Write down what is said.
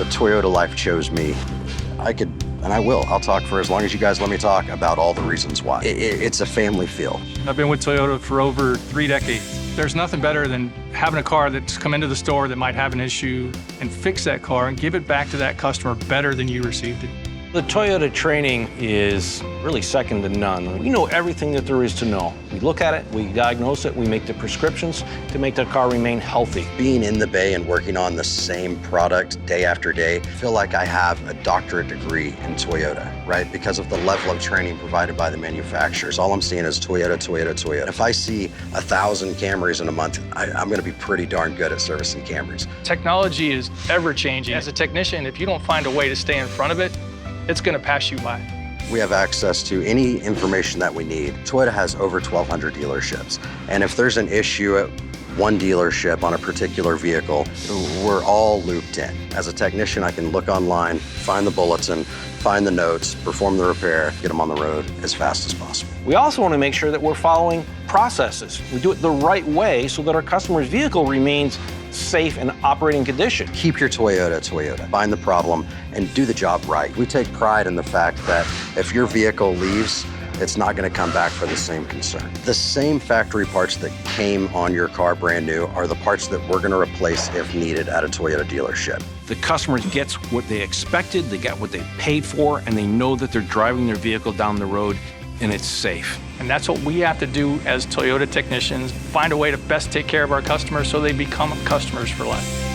The Toyota life chose me. I could, and I will, I'll talk for as long as you guys let me talk about all the reasons why. It's a family feel. I've been with Toyota for over 3 decades. There's nothing better than having a car that's come into the store that might have an issue and fix that car and give it back to that customer better than you received it. The Toyota training is really second to none. We know everything that there is to know. We look at it, we diagnose it, we make the prescriptions to make the car remain healthy. Being in the Bay and working on the same product day after day, I feel like I have a doctorate degree in Toyota, right? Because of the level of training provided by the manufacturers. All I'm seeing is Toyota, Toyota, Toyota. If I see 1,000 Camrys in a month, I'm gonna be pretty darn good at servicing Camrys. Technology is ever changing. As a technician, if you don't find a way to stay in front of it, it's going to pass you by. We have access to any information that we need. Toyota has over 1,200 dealerships. And if there's an issue at one dealership on a particular vehicle, we're all looped in. As a technician, I can look online, find the bulletin, find the notes, perform the repair, get them on the road as fast as possible. We also want to make sure that we're following processes. We do it the right way so that our customer's vehicle remains safe and operating condition. Keep your Toyota Toyota. Find the problem and do the job right. We take pride in the fact that if your vehicle leaves, it's not going to come back for the same concern. The same factory parts that came on your car brand new are the parts that we're going to replace if needed at a Toyota dealership. The customer gets what they expected, they got what they paid for, and they know that they're driving their vehicle down the road and it's safe. And that's what we have to do as Toyota technicians, find a way to best take care of our customers so they become customers for life.